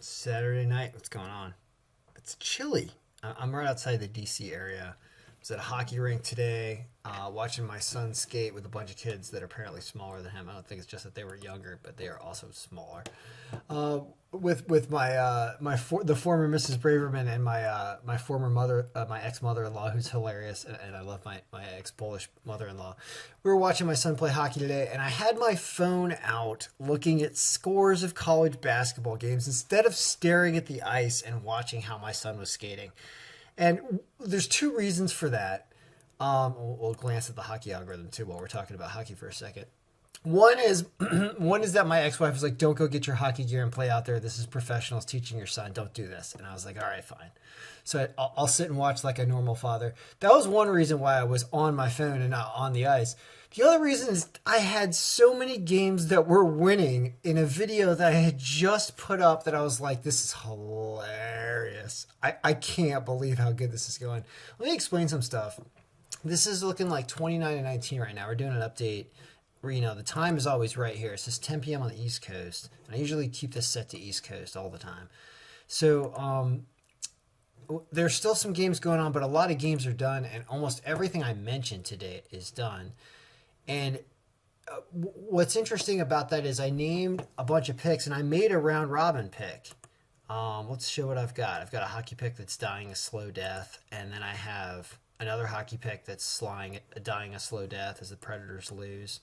Saturday night, what's going on? It's chilly. I'm right outside the DC area. I was at a hockey rink today, watching my son skate with a bunch of kids that are apparently smaller than him. I don't think it's just that they were younger, but they are also smaller. With the former Mrs. Braverman and my former mother, my ex mother-in-law, who's hilarious, and I love my ex Polish mother-in-law. We were watching my son play hockey today, and I had my phone out looking at scores of college basketball games instead of staring at the ice and watching how my son was skating. And there's two reasons for that. We'll glance at the hockey algorithm too while we're talking about hockey for a second. One is that my ex-wife was like, "Don't go get your hockey gear and play out there. This is professionals teaching your son. Don't do this." And I was like, "All right, fine." So I'll sit and watch like a normal father. That was one reason why I was on my phone and not on the ice. The other reason is I had so many games that were winning in a video that I had just put up that I was like, this is hilarious. I can't believe how good this is going. Let me explain some stuff. This is looking like 29-19 right now. We're doing an update where, the time is always right here. It says 10 p.m. on the East Coast. And I usually keep this set to East Coast all the time. So there's still some games going on, but a lot of games are done. And almost everything I mentioned today is done. And what's interesting about that is I named a bunch of picks, and I made a round robin pick. Let's show what I've got. I've got a hockey pick that's dying a slow death, and then I have another hockey pick that's dying a slow death as the Predators lose.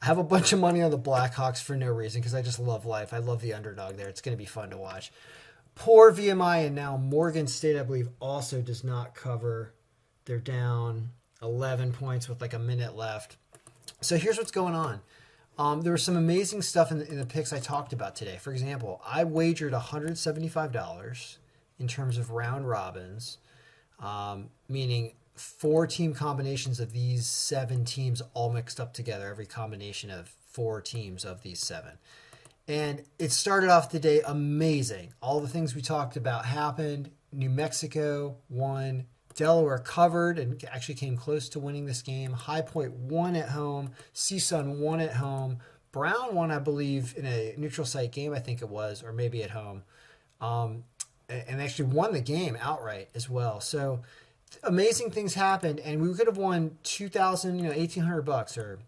I have a bunch of money on the Blackhawks for no reason because I just love life. I love the underdog there. It's going to be fun to watch. Poor VMI, and now Morgan State, I believe, also does not cover. They're down 11 points with like a minute left. So here's what's going on. There was some amazing stuff in the picks I talked about today. For example, I wagered $175 in terms of round robins, meaning 4 team combinations of these 7 teams all mixed up together, every combination of 4 teams of these 7. And it started off the day amazing. All the things we talked about happened. New Mexico won. Delaware covered and actually came close to winning this game. High Point won at home. CSUN won at home. Brown won, I believe, in a neutral site game, I think it was, or maybe at home. And actually won the game outright as well. So amazing things happened, and we could have won $2,000, $1,800, or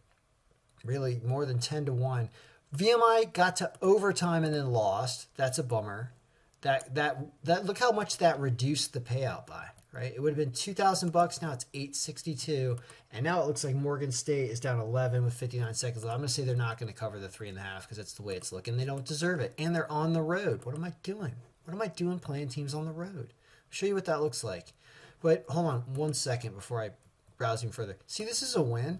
really more than 10-1. VMI got to overtime and then lost. That's a bummer. That look how much that reduced the payout by. Right, it would have been $2,000. Now it's $862, and now it looks like Morgan State is down 11 with 59 seconds left. I'm going to say they're not going to cover the 3.5 because that's the way it's looking. They don't deserve it, and they're on the road. What am I doing? What am I doing playing teams on the road? I'll show you what that looks like. But hold on 1 second before I browse even further. See, this is a win.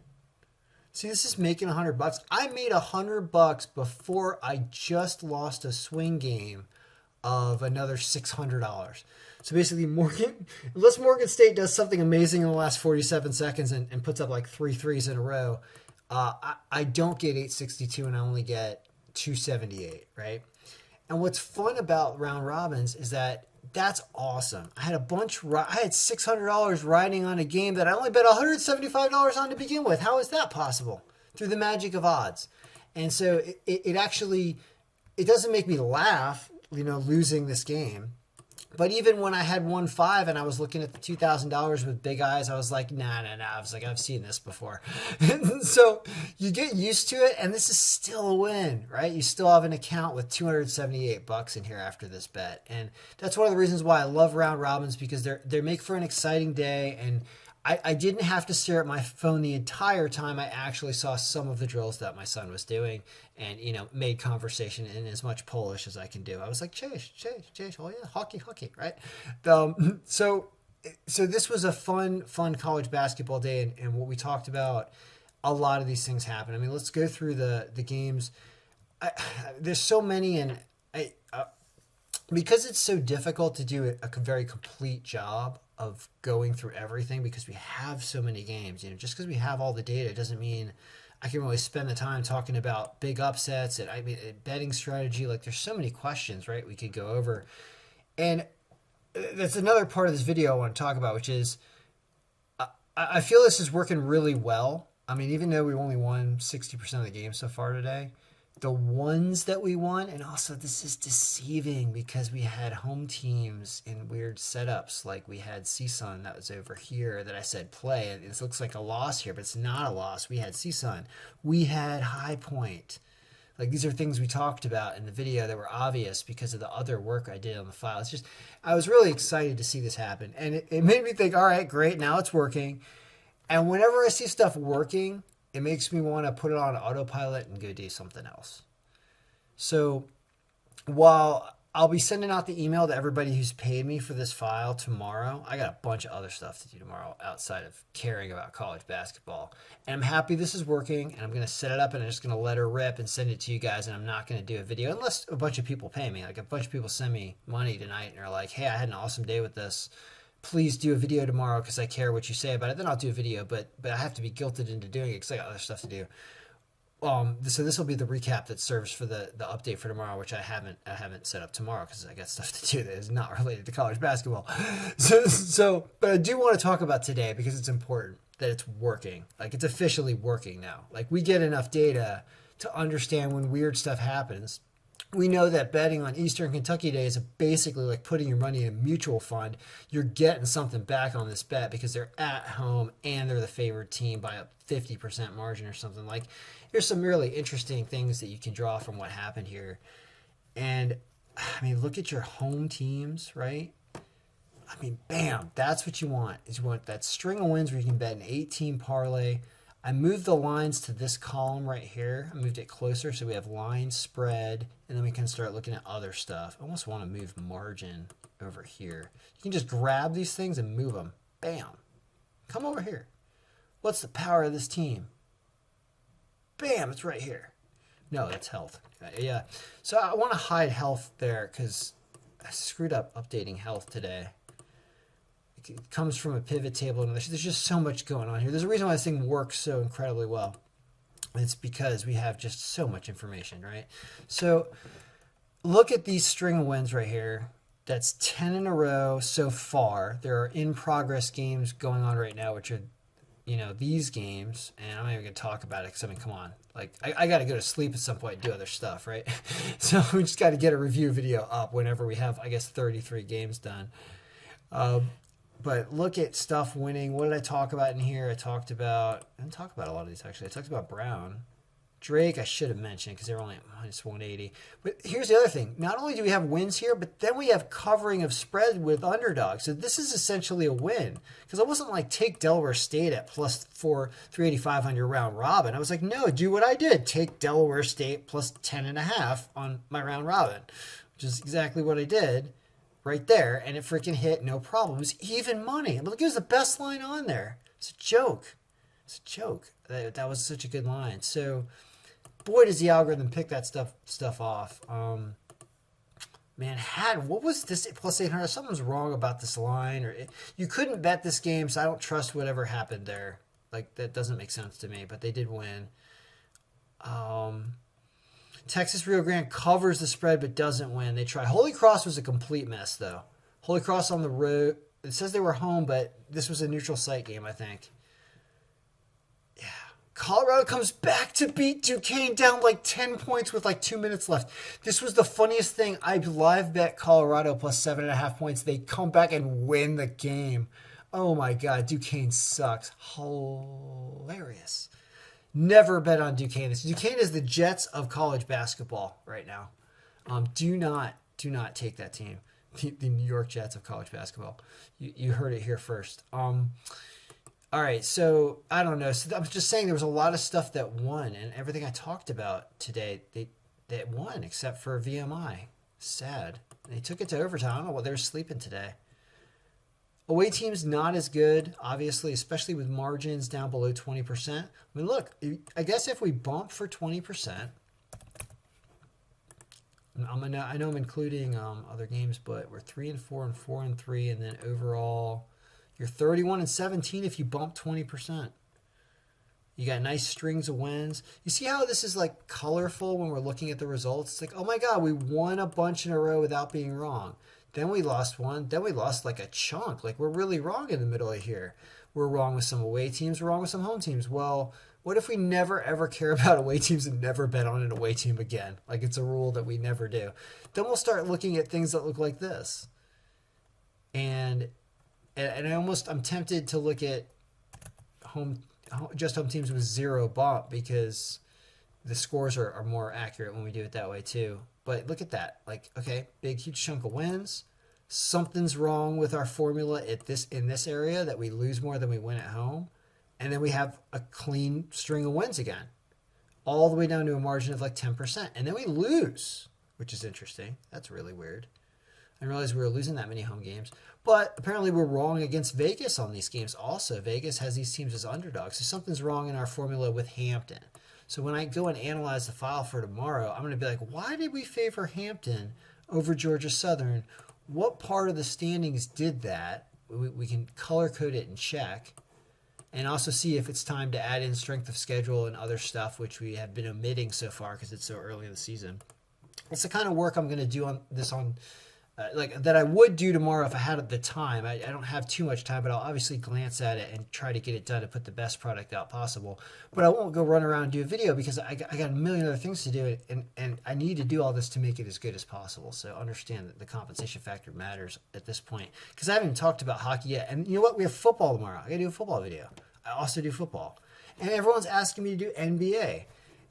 See, this is making $100. I made $100 before I just lost a swing game of another $600. So basically, unless Morgan State does something amazing in the last 47 seconds and puts up like 3 threes in a row, I don't get 862 and I only get 278, right? And what's fun about round robins is that that's awesome. I had $600 riding on a game that I only bet $175 on to begin with. How is that possible? Through the magic of odds. And so it actually, it doesn't make me laugh, losing this game. But even when I had won 5 and I was looking at the $2,000 with big eyes, I was like, nah. I was like, I've seen this before. So you get used to it, and this is still a win, right? You still have an account with $278 in here after this bet. And that's one of the reasons why I love round robins, because they make for an exciting day. And I didn't have to stare at my phone the entire time. I actually saw some of the drills that my son was doing and, made conversation in as much Polish as I can do. I was like, Cześć, oh yeah, hockey, right? So this was a fun college basketball day, and what we talked about, a lot of these things happen. I mean, let's go through the games. There's so many, and because it's so difficult to do a very complete job of going through everything, because we have so many games, just because we have all the data doesn't mean I can really spend the time talking about big upsets and betting strategy. Like, there's so many questions, right, we could go over. And that's another part of this video I want to talk about, which is I feel this is working really well. I mean, even though we only won 60% of the game so far today, the ones that we won, and also this is deceiving because we had home teams in weird setups. Like we had CSUN that was over here that I said play. It looks like a loss here, but it's not a loss. We had CSUN. We had High Point. Like these are things we talked about in the video that were obvious because of the other work I did on the file. It's just, I was really excited to see this happen. And it made me think, all right, great, now it's working. And whenever I see stuff working, it makes me want to put it on autopilot and go do something else. So while I'll be sending out the email to everybody who's paid me for this file tomorrow, I got a bunch of other stuff to do tomorrow outside of caring about college basketball. And I'm happy this is working, and I'm going to set it up, and I'm just going to let her rip and send it to you guys, and I'm not going to do a video unless a bunch of people pay me. Like a bunch of people send me money tonight and are like, hey, I had an awesome day with this. Please do a video tomorrow because I care what you say about it. Then I'll do a video, but I have to be guilted into doing it because I got other stuff to do. So this will be the recap that serves for the update for tomorrow, which I haven't set up tomorrow because I got stuff to do that is not related to college basketball. But I do want to talk about today because it's important that it's working. Like it's officially working now. Like we get enough data to understand when weird stuff happens. We know that betting on Eastern Kentucky Day is basically like putting your money in a mutual fund. You're getting something back on this bet because they're at home and they're the favored team by a 50% margin or something. Like, there's some really interesting things that you can draw from what happened here. And, I mean, look at your home teams, right? I mean, bam, that's what you want. Is you want that string of wins where you can bet an 18 parlay. I moved the lines to this column right here. I moved it closer so we have line spread, and then we can start looking at other stuff. I almost want to move margin over here. You can just grab these things and move them. Bam. Come over here. What's the power of this team? Bam, it's right here. No, that's health. Yeah. So I want to hide health there because I screwed up updating health today. It comes from a pivot table, and there's just so much going on here. There's a reason why this thing works so incredibly well. It's because we have just so much information, right? So look at these string of wins right here. That's 10 in a row so far. There are in-progress games going on right now, which are, these games. And I'm not even going to talk about it because, come on. Like, I got to go to sleep at some point and do other stuff, right? So we just got to get a review video up whenever we have, 33 games done. But look at stuff winning. What did I talk about in here? I didn't talk about a lot of these, actually. I talked about Brown. Drake, I should have mentioned because they're only at minus 180. But here's the other thing. Not only do we have wins here, but then we have covering of spread with underdogs. So this is essentially a win. Because I wasn't like, take Delaware State at plus 385 on your round robin. I was like, no, do what I did. Take Delaware State plus 10.5 on my round robin. Which is exactly what I did. Right there, and it freaking hit, no problem. It was even money. Look, it was the best line on there. It's a joke. That was such a good line. So, boy, does the algorithm pick that stuff off. Manhattan, what was this plus 800? Something's wrong about this line, you couldn't bet this game, so I don't trust whatever happened there. Like, that doesn't make sense to me, but they did win. Texas Rio Grande covers the spread but doesn't win. They try. Holy Cross was a complete mess, though. Holy Cross on the road. It says they were home, but this was a neutral site game, I think. Yeah. Colorado comes back to beat Duquesne down like 10 points with like 2 minutes left. This was the funniest thing. I live bet Colorado plus 7.5 points. They come back and win the game. Oh, my God. Duquesne sucks. Hilarious. Never bet on Duquesne. Duquesne is the Jets of college basketball right now. Do not take that team. The New York Jets of college basketball. You heard it here first. All right, so I don't know. So I was just saying there was a lot of stuff that won, and everything I talked about today, they won except for VMI. Sad. They took it to overtime. I don't know what they were sleeping today. Away team's not as good, obviously, especially with margins down below 20%. I mean, look, I guess if we bump for 20%, I know I'm including other games, but we're 3-4 and 4-3, and then overall, you're 31-17 if you bump 20%. You got nice strings of wins. You see how this is like colorful when we're looking at the results? It's like, oh my God, we won a bunch in a row without being wrong. Then we lost one. Then we lost like a chunk. Like we're really wrong in the middle of here. We're wrong with some away teams. We're wrong with some home teams. Well, What if we never ever care about away teams and never bet on an away team again? Like it's a rule that we never do. Then we'll start looking at things that look like this. And I'm tempted to look at home teams with 0 bump because the scores are more accurate when we do it that way too. But look at that. Like, okay, big, huge chunk of wins. Something's wrong with our formula in this area that we lose more than we win at home. And then we have a clean string of wins again, all the way down to a margin of like 10%. And then we lose, which is interesting. That's really weird. I didn't realize we were losing that many home games. But apparently we're wrong against Vegas on these games also. Vegas has these teams as underdogs. So something's wrong in our formula with Hampton. So when I go and analyze the file for tomorrow, I'm going to be like, why did we favor Hampton over Georgia Southern? What part of the standings did that? We can color code it and check. And also see if it's time to add in strength of schedule and other stuff, which we have been omitting so far because it's so early in the season. It's the kind of work I'm going to do on this that I would do tomorrow if I had the time. I don't have too much time, but I'll obviously glance at it and try to get it done to put the best product out possible. But I won't go run around and do a video because I got a million other things to do, and I need to do all this to make it as good as possible. So understand that the compensation factor matters at this point because I haven't even talked about hockey yet. And you know what? We have football tomorrow. I got to do a football video. I also do football. And everyone's asking me to do NBA.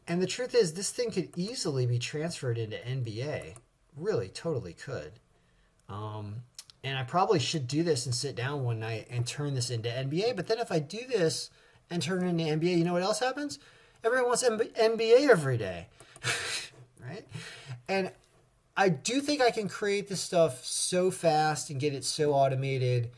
And the truth is, this thing could easily be transferred into NBA. Really, totally could. And I probably should do this and sit down one night and turn this into NBA. But then if I do this and turn it into NBA, you know what else happens? Everyone wants NBA every day. Right? And I do think I can create this stuff so fast and get it so automated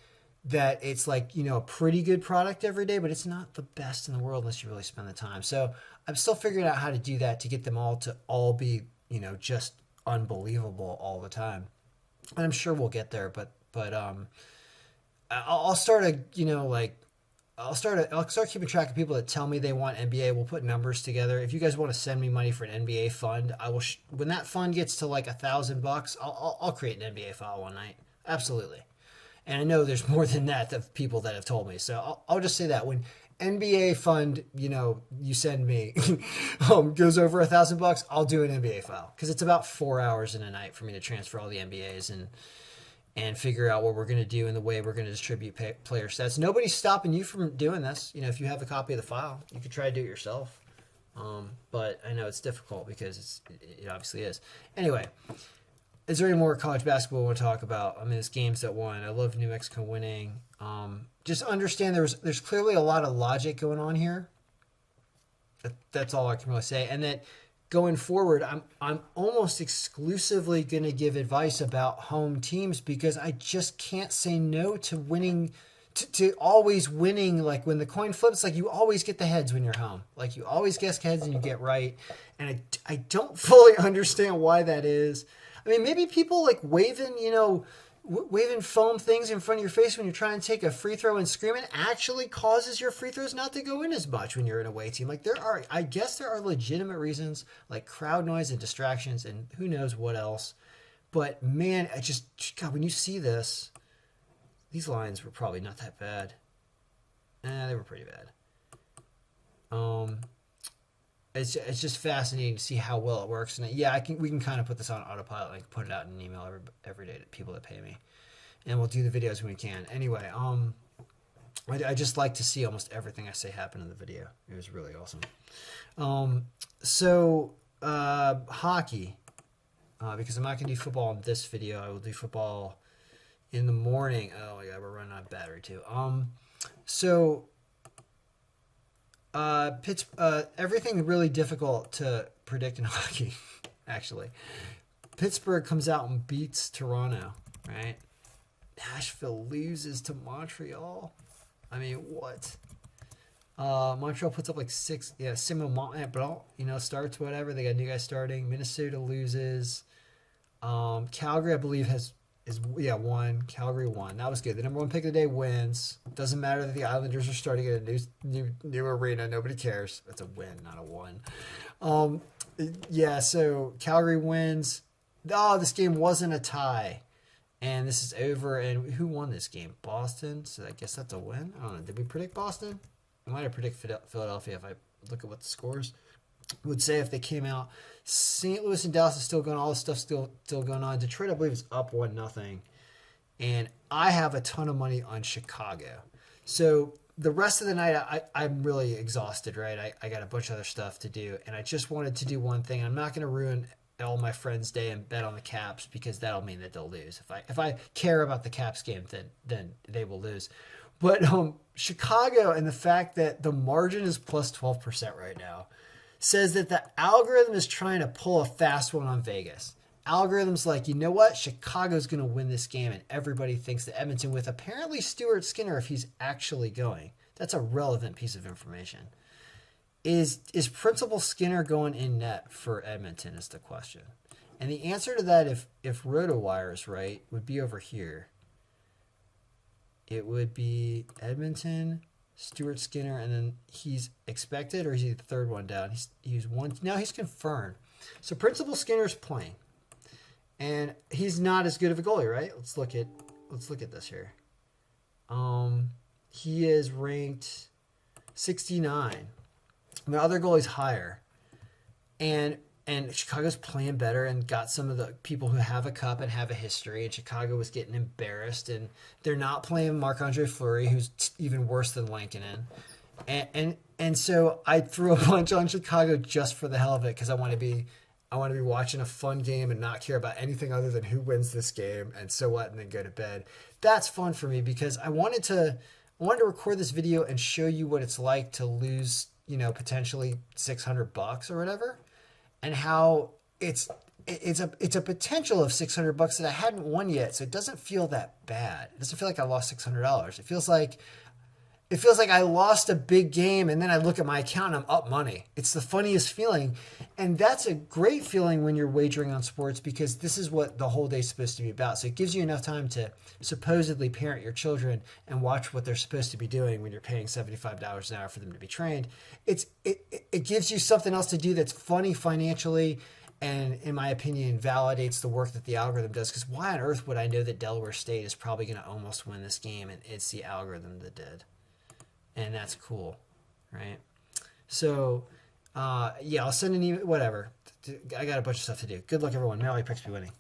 that it's like, a pretty good product every day, but it's not the best in the world unless you really spend the time. So I'm still figuring out how to do that to get them all to all be, just unbelievable all the time. And I'm sure we'll get there, but I'll start I'll start keeping track of people that tell me they want NBA. We'll put numbers together. If you guys want to send me money for an NBA fund, I will. When that fund gets to like $1,000, I'll create an NBA file one night. Absolutely. And I know there's more than that of people that have told me. So I'll just say that when NBA fund, you send me goes over $1,000, I'll do an NBA file because it's about 4 hours in a night for me to transfer all the NBAs and figure out what we're going to do and the way we're going to distribute player stats. Nobody's stopping you from doing this. If you have a copy of the file, you could try to do it yourself. But I know it's difficult because it obviously is. Anyway. Is there any more college basketball we want to talk about? I mean, it's games that won. I love New Mexico winning. Just understand there's clearly a lot of logic going on here. That's all I can really say. And that going forward, I'm almost exclusively going to give advice about home teams because I just can't say no to winning, to always winning. Like when the coin flips, like you always get the heads when you're home. Like you always guess heads and you get right. And I don't fully understand why that is. I mean, maybe people like waving foam things in front of your face when you're trying to take a free throw and screaming actually causes your free throws not to go in as much when you're in a away team. Like I guess there are legitimate reasons like crowd noise and distractions and who knows what else. But man, God, when you see this, these lines were probably not that bad. They were pretty bad. It's just fascinating to see how well it works. And we can kind of put this on autopilot and put it out in an email every day to people that pay me. And we'll do the videos when we can. Anyway, I just like to see almost everything I say happen in the video. It was really awesome. Hockey. Because I'm not going to do football in this video. I will do football in the morning. Oh my God, we're running out of battery too. Everything really difficult to predict in hockey, actually. Pittsburgh comes out and beats Toronto, right? Nashville loses to Montreal. I mean, what? Montreal puts up like 6. Yeah, Simon Montblanc, starts whatever. They got new guys starting. Minnesota loses. Calgary, I believe, won. Calgary won. That was good. The number 1 pick of the day wins. Doesn't matter that the Islanders are starting at a new arena. Nobody cares. That's a win, not a one. So Calgary wins. Oh, this game wasn't a tie. And this is over. And who won this game? Boston. So I guess that's a win. I don't know. Did we predict Boston? I might have predicted Philadelphia if I look at what the scores would say if they came out. St. Louis and Dallas is still going. All this stuff still going on. Detroit, I believe, is up 1-0, and I have a ton of money on Chicago. So the rest of the night, I'm really exhausted. Right, I got a bunch of other stuff to do, and I just wanted to do one thing. I'm not going to ruin all my friends' day and bet on the Caps because that'll mean that they'll lose. If I care about the Caps game, then they will lose. But Chicago and the fact that the margin is plus 12% right now says that the algorithm is trying to pull a fast one on Vegas. Algorithm's like, you know what? Chicago's going to win this game, and everybody thinks that Edmonton, with apparently Stuart Skinner, if he's actually going. That's a relevant piece of information. Is Principal Skinner going in net for Edmonton is the question. And the answer to that, if RotoWire is right, would be over here. It would be Edmonton, Stuart Skinner, and then he's expected, or is he the third one down? He's one. Now he's confirmed. So Principal Skinner's playing, and he's not as good of a goalie, right? Let's look at this here. He is ranked 69. The other goalie's higher, and Chicago's playing better and got some of the people who have a cup and have a history. And Chicago was getting embarrassed, and they're not playing Marc-Andre Fleury, who's even worse than Lankinen. And so I threw a bunch on Chicago just for the hell of it because I want to be watching a fun game and not care about anything other than who wins this game and so what, and then go to bed. That's fun for me because I wanted to record this video and show you what it's like to lose, potentially $600 or whatever, and how it's a potential of $600 that I hadn't won yet. So it doesn't feel that bad. It doesn't feel like I lost $600. It feels like I lost a big game, and then I look at my account and I'm up money. It's the funniest feeling. And that's a great feeling when you're wagering on sports because this is what the whole day's supposed to be about. So it gives you enough time to supposedly parent your children and watch what they're supposed to be doing when you're paying $75 an hour for them to be trained. It gives you something else to do that's funny financially and, in my opinion, validates the work that the algorithm does. Because why on earth would I know that Delaware State is probably going to almost win this game, and it's the algorithm that did? And that's cool, right? So, I'll send an email, whatever. I got a bunch of stuff to do. Good luck, everyone. Merrily Pricks be winning.